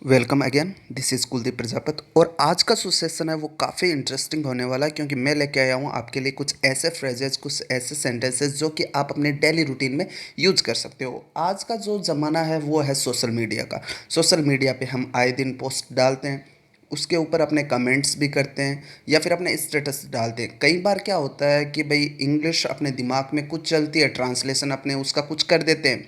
Welcome again. This is Kuldeep Prajapat और आज का जो सेशन है वो काफ़ी इंटरेस्टिंग होने वाला है क्योंकि मैं लेके आया हूँ आपके लिए कुछ ऐसे फ्रेजेस, कुछ ऐसे सेंटेंसेस जो कि आप अपने डेली रूटीन में यूज कर सकते हो। आज का जो ज़माना है वो है सोशल मीडिया का। सोशल मीडिया पे हम आए दिन पोस्ट डालते हैं, उसके ऊपर अपने कमेंट्स भी करते हैं या फिर अपने स्टेटस डालते हैं। कई बार क्या होता है कि भाई इंग्लिश अपने दिमाग में कुछ चलती है, ट्रांसलेशन अपने उसका कुछ कर देते हैं,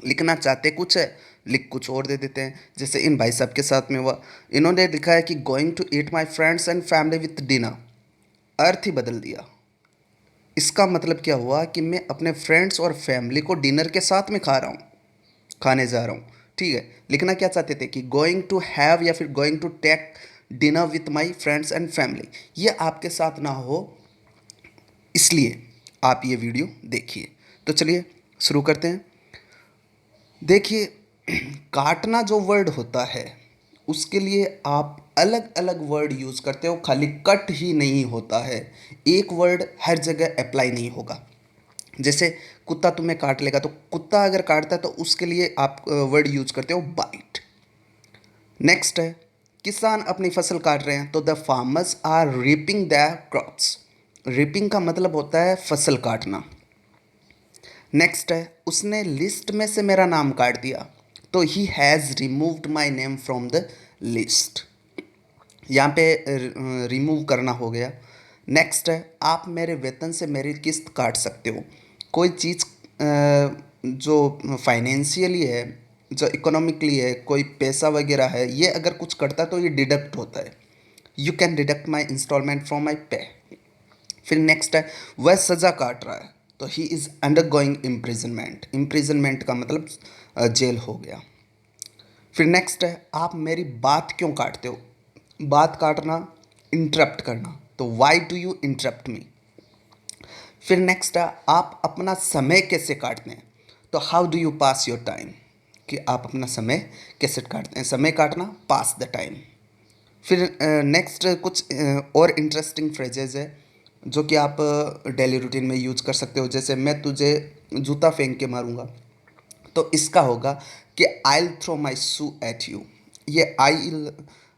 लिखना चाहते कुछ है, लिख कुछ और दे देते हैं। जैसे इन भाई साहब के साथ में हुआ, इन्होंने लिखा है कि going to eat my friends and family with dinner, अर्थ ही बदल दिया। इसका मतलब क्या हुआ कि मैं अपने फ्रेंड्स और फैमिली को डिनर के साथ में खा रहा हूँ, खाने जा रहा हूँ। ठीक है, लिखना क्या चाहते थे कि गोइंग टू हैव या फिर going to take dinner with my friends and family. ये आपके साथ ना हो, इसलिए आप ये वीडियो देखिए। तो चलिए शुरू करते हैं। देखिए, काटना जो वर्ड होता है उसके लिए आप अलग अलग वर्ड यूज़ करते हो, खाली कट ही नहीं होता है। एक वर्ड हर जगह अप्लाई नहीं होगा। जैसे कुत्ता तुम्हें काट लेगा, तो कुत्ता अगर काटता है तो उसके लिए आप वर्ड यूज करते हो बाइट। नेक्स्ट है, किसान अपनी फसल काट रहे हैं तो the farmers are reaping the crops. Reaping का मतलब होता है फसल काटना। नेक्स्ट है, उसने लिस्ट में से मेरा नाम काट दिया तो he has removed my name from the list. यहाँ पे रिमूव करना हो गया। नेक्स्ट है, आप मेरे वेतन से मेरी किस्त काट सकते हो। कोई चीज़ जो फाइनेंशियली है, जो इकोनॉमिकली है, कोई पैसा वगैरह है, ये अगर कुछ करता है तो ये डिडक्ट होता है। You can deduct my instalment from my pay. फिर नेक्स्ट है, वह सज़ा काट रहा है तो he is under going imprisonment. Imprisonment का मतलब जेल हो गया। फिर नेक्स्ट है, आप मेरी बात क्यों काटते हो। बात काटना, इंटरप्ट करना, तो वाई डू यू इंटरप्ट मी। फिर नेक्स्ट है, आप अपना समय कैसे काटते हैं, तो how do you pass your time. कि आप अपना समय कैसे काटते हैं, समय काटना, पास द टाइम। फिर नेक्स्ट कुछ और इंटरेस्टिंग फ्रेजेज है जो कि आप डेली रूटीन में यूज कर सकते हो। जैसे मैं तुझे जूता फेंक के मारूंगा, तो इसका होगा कि I will throw my shoe at you. ये आई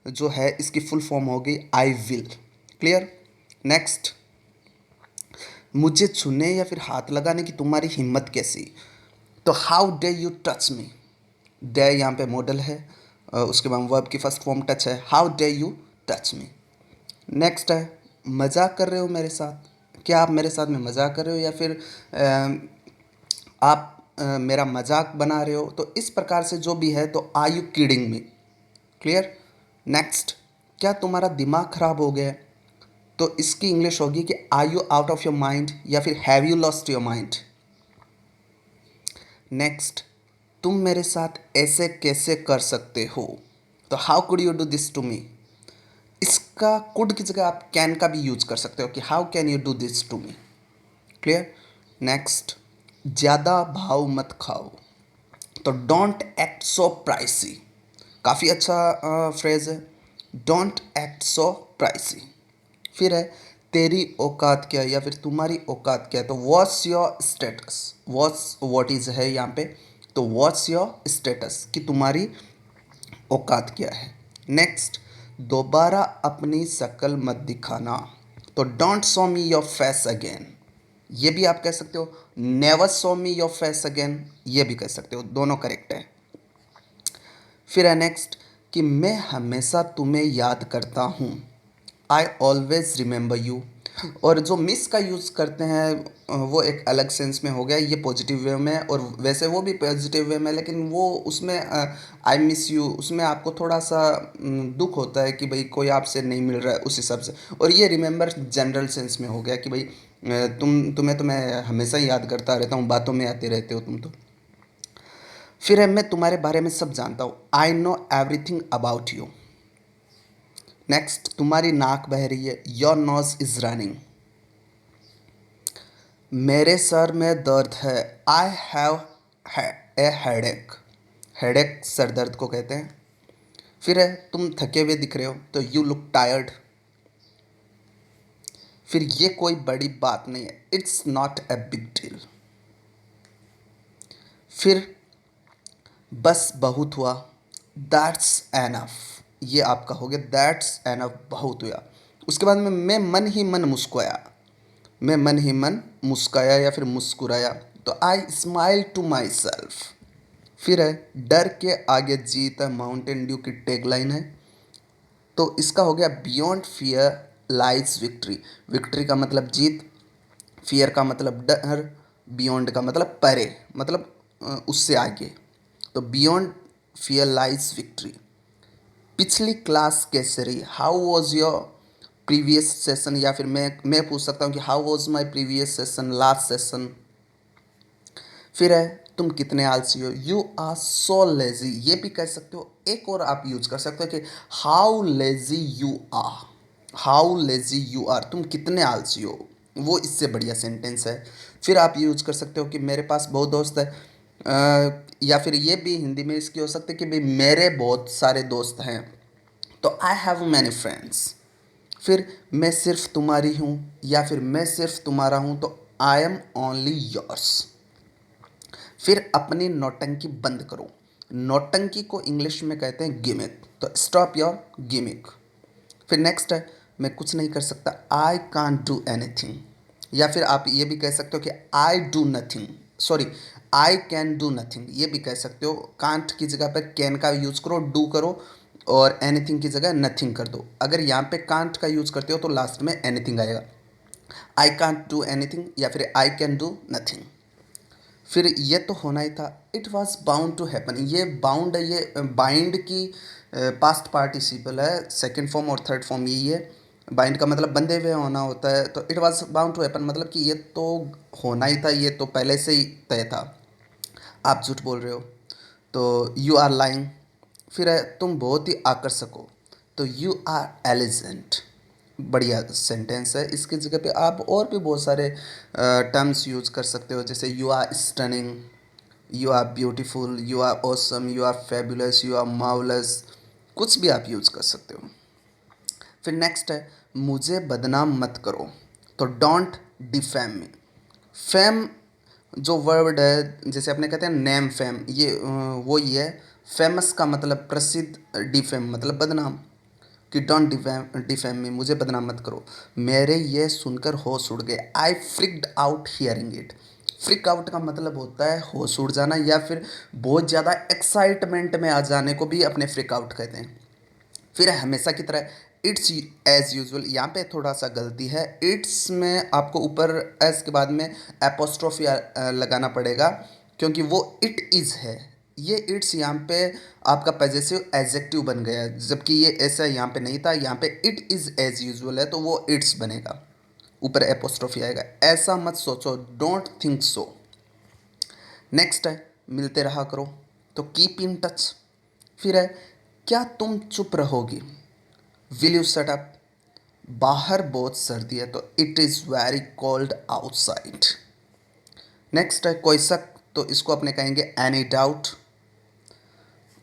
जो है इसकी फुल फॉर्म होगी आई विल। क्लियर। नेक्स्ट, मुझे छूने या फिर हाथ लगाने की तुम्हारी हिम्मत कैसी, तो how day you touch me. Day यहाँ पे मॉडल है, उसके बाद वर्ब की फर्स्ट फॉर्म टच है। How day you touch me. Next है, मजाक कर रहे हो मेरे साथ। क्या आप मेरे साथ में मजाक कर रहे हो या फिर आप मेरा मजाक बना रहे हो, तो इस प्रकार से जो भी है तो are you kidding me. Clear. Next, क्या तुम्हारा दिमाग खराब हो गया है, तो इसकी इंग्लिश होगी कि are you out of your mind या फिर have you lost your mind. Next, तुम मेरे साथ ऐसे कैसे कर सकते हो, तो how could you do this to me. इसका कुड की जगह आप कैन का भी यूज कर सकते हो कि how can you do this to me. Clear. Next, ज़्यादा भाव मत खाओ, तो डोंट एक्ट सो प्राइसी। काफ़ी अच्छा फ्रेज है, डोंट एक्ट सो प्राइसी। फिर है, तेरी औकात क्या है या फिर तुम्हारी औकात क्या है, तो what's your status. What is है यहाँ पे, तो व्हाट्स योर स्टेटस कि तुम्हारी औकात क्या है। नेक्स्ट, दोबारा अपनी शक्ल मत दिखाना, तो don't show me your face again. ये भी आप कह सकते हो। Never show me your face again, ये भी कह सकते हो, दोनों करेक्ट है। फिर है नेक्स्ट, कि मैं हमेशा तुम्हें याद करता हूँ, आई ऑलवेज रिमेंबर यू। और जो मिस का यूज़ करते हैं वो एक अलग सेंस में हो गया, ये पॉजिटिव वे में, और वैसे वो भी पॉजिटिव वे में, लेकिन वो उसमें आई मिस यू उसमें आपको थोड़ा सा दुख होता है कि भाई कोई आपसे नहीं मिल रहा है उस हिसाब से। और ये रिमेंबर जनरल सेंस में हो गया कि भाई तुम्हें तो मैं हमेशा ही याद करता रहता हूँ, बातों में आते रहते हो तुम तो। फिर है, मैं तुम्हारे बारे में सब जानता हूँ, I know everything about you. Next, तुम्हारी नाक बह रही है, योर नोज इज रनिंग। मेरे सर में दर्द है, I have a headache. Headache sir दर्द को कहते हैं। फिर है, तुम थके हुए दिख रहे हो, तो यू लुक टायर्ड। फिर ये कोई बड़ी बात नहीं है, it's not a big deal. फिर बस बहुत हुआ, दैट्स एनफ, ये आपका हो गया दैट्स एनफ, बहुत हुआ। उसके बाद में मैं मन ही मन मुस्कुराया, मैं मन ही मन मुस्काया या फिर मुस्कुराया, तो I smile to myself. फिर है डर के आगे जीत है, माउंटेन ड्यू की टैगलाइन है। तो इसका हो गया beyond fear lies victory, victory का मतलब जीत, फियर का मतलब डर, बियॉन्ड का मतलब परे, मतलब उससे आगे। तो बियॉन्ड फियर लाइज विक्ट्री। पिछली क्लास कैसे रही, how was your previous session, या फिर मैं पूछ सकता हूँ कि how was my previous session, last session. फिर है तुम कितने आलसी हो, यू आर सो लेजी, ये भी कह सकते हो। एक और आप यूज कर सकते हो कि how lazy you are, how lazy you are, तुम कितने आलसी हो, वो इससे बढ़िया सेंटेंस है। फिर आप यूज कर सकते हो कि मेरे पास बहुत दोस्त है, या फिर ये भी हिंदी में इसकी हो सकती है कि भाई मेरे बहुत सारे दोस्त हैं, तो आई हैव मैनी फ्रेंड्स। फिर मैं सिर्फ तुम्हारी हूँ या फिर मैं सिर्फ तुम्हारा हूँ, तो आई एम ओनली योर्स। फिर अपनी नौटंकी बंद करो, नौटंकी को इंग्लिश में कहते हैं गिमिक, तो स्टॉप योर गिमिक। फिर नेक्स्ट है मैं कुछ नहीं कर सकता, आई कांट डू एनीथिंग, या फिर आप ये भी कह सकते हो कि I do nothing, sorry I can do nothing, ये भी कह सकते हो। कांट की जगह पर कैन का यूज़ करो, डू करो, और एनीथिंग की जगह नथिंग कर दो। अगर यहाँ पे कांट का यूज़ करते हो तो लास्ट में एनीथिंग आएगा, आई कांट डू एनीथिंग या फिर आई कैन डू नथिंग। फिर ये तो होना ही था, it was bound to happen, ये बाउंड है, ये बाइंड की पास्ट पार्टिसिपल है, सेकेंड फॉर्म और थर्ड फॉर्म यही है। बाइंड का मतलब बंधे हुए होना होता है, तो it was bound to happen मतलब कि ये तो होना ही था, ये तो पहले से ही तय था। आप झूठ बोल रहे हो, तो यू आर लाइंग। फिर है तुम बहुत ही आकर्षक हो, तो यू आर एलिजेंट, बढ़िया सेंटेंस है। इसकी जगह पे आप और भी बहुत सारे टर्म्स यूज कर सकते हो, जैसे you are stunning, you are beautiful, you are awesome, you are fabulous, you are marvellous, कुछ भी आप यूज कर सकते हो। फिर नेक्स्ट है मुझे बदनाम मत करो, तो डोंट डिफेम मी। फेम जो वर्ड है, जैसे अपने कहते हैं नेम फेम, ये वो ही है। फेमस का मतलब प्रसिद्ध, डिफेम मतलब बदनाम, कि डोंट डिफेम मी, मुझे बदनाम मत करो। मेरे ये सुनकर होश उड़ गए, I freaked out hearing it. Freak out का मतलब होता है होश उड़ जाना, या फिर बहुत ज़्यादा एक्साइटमेंट में आ जाने को भी अपने फ्रिक आउट कहते हैं। फिर हमेशा की तरह इट्स एज यूजुअल, यहाँ पे थोड़ा सा गलती है, इट्स में आपको ऊपर एस के बाद में एपोस्ट्रोफी लगाना पड़ेगा, क्योंकि वो इट इज़ है। ये इट्स यहाँ पे आपका पॉजेसिव एडजेक्टिव बन गया है, जबकि ये ऐसा यहाँ पे नहीं था, यहाँ पे इट इज़ एज यूजुअल है, तो वो इट्स बनेगा, ऊपर एपोस्ट्रोफी आएगा। ऐसा मत सोचो, डोंट थिंक सो। नेक्स्ट है मिलते रहा करो, तो कीप इन टच। फिर है क्या तुम चुप रहोगी, विल यू शट अप। बाहर बहुत सर्दी है, तो it is very cold outside. Next है कोई शक, तो इसको अपने कहेंगे एनी डाउट।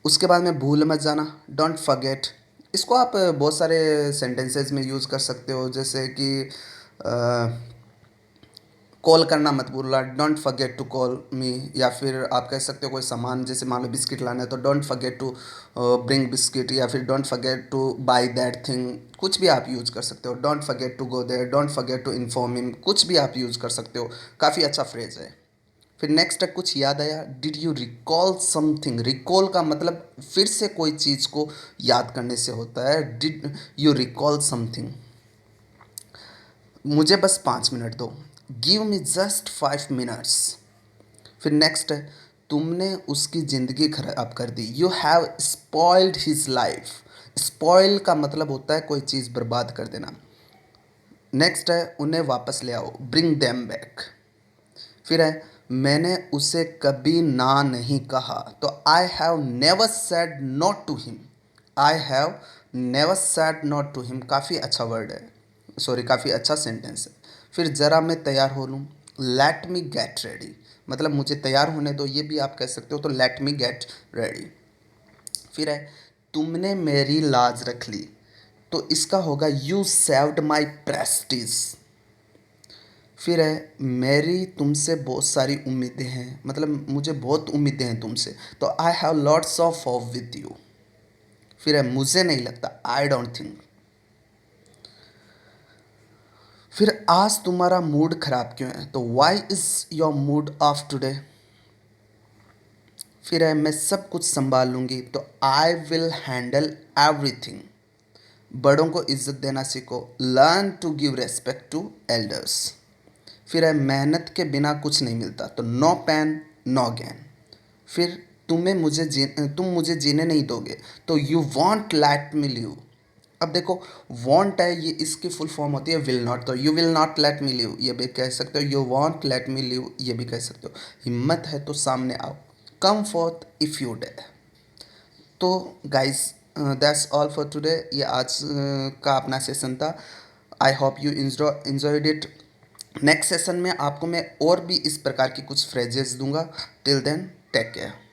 उसके बाद में भूल मत जाना, डोंट फॉरगेट। इसको आप बहुत सारे सेंटेंसेस में यूज़ कर सकते हो, जैसे कि कॉल करना मत भूलना, don't forget to call me. या फिर आप कह सकते हो कोई सामान, जैसे मान लो बिस्किट लाना है, तो don't forget to bring biscuit, या फिर don't forget to buy that thing, कुछ भी आप यूज़ कर सकते हो। Don't forget to go there, don't forget to inform him, कुछ भी आप यूज़ कर सकते हो, काफ़ी अच्छा फ्रेज है। फिर नेक्स्ट है कुछ याद आया, did you recall something. Recall का मतलब फिर से कोई चीज़ को याद करने से होता है, डिड यू रिकॉल समथिंग। मुझे बस 5 मिनट दो, गिव मी जस्ट 5 मिनट्स। फिर नेक्स्ट है तुमने उसकी ज़िंदगी खराब कर दी, you have spoiled his life. Spoil का मतलब होता है कोई चीज़ बर्बाद कर देना। नेक्स्ट है उन्हें वापस ले आओ, ब्रिंग देम बैक। फिर है मैंने उसे कभी ना नहीं कहा, तो I have never said not to him. I have never said not to him, काफ़ी अच्छा वर्ड है, सॉरी काफ़ी अच्छा सेंटेंस है। फिर ज़रा मैं तैयार हो लूँ, लेट मी गेट रेडी, मतलब मुझे तैयार होने दो, ये भी आप कह सकते हो, तो लेट मी गेट रेडी। फिर है तुमने मेरी लाज रख ली, तो इसका होगा यू सेव्ड माई प्रेस्टीज। फिर है मेरी तुमसे बहुत सारी उम्मीदें हैं, मतलब मुझे बहुत उम्मीदें हैं तुमसे, तो I have lots of hope with you. फिर है मुझे नहीं लगता, आई डोंट थिंक। फिर आज तुम्हारा मूड खराब क्यों है, तो why is your mood off today. फिर है मैं सब कुछ संभाल लूंगी, तो आई विल हैंडल एवरीथिंग। बड़ों को इज्जत देना सीखो, learn to give respect to elders. फिर है मेहनत के बिना कुछ नहीं मिलता, तो नो पेन नो गेन। फिर तुम मुझे जीने नहीं दोगे, तो you won't let me live. अब देखो, वॉन्ट है ये, इसकी फुल फॉर्म होती है विल नॉट, तो you will not let me live ये भी कह सकते हो, you won't let me live ये भी कह सकते हो। हिम्मत है तो सामने आओ, come forth if you dare. तो guys, that's all for today. ये आज का अपना सेशन था। I hope you enjoyed it. Next session में आपको मैं और भी इस प्रकार की कुछ फ्रेजेस दूंगा। Till then take care.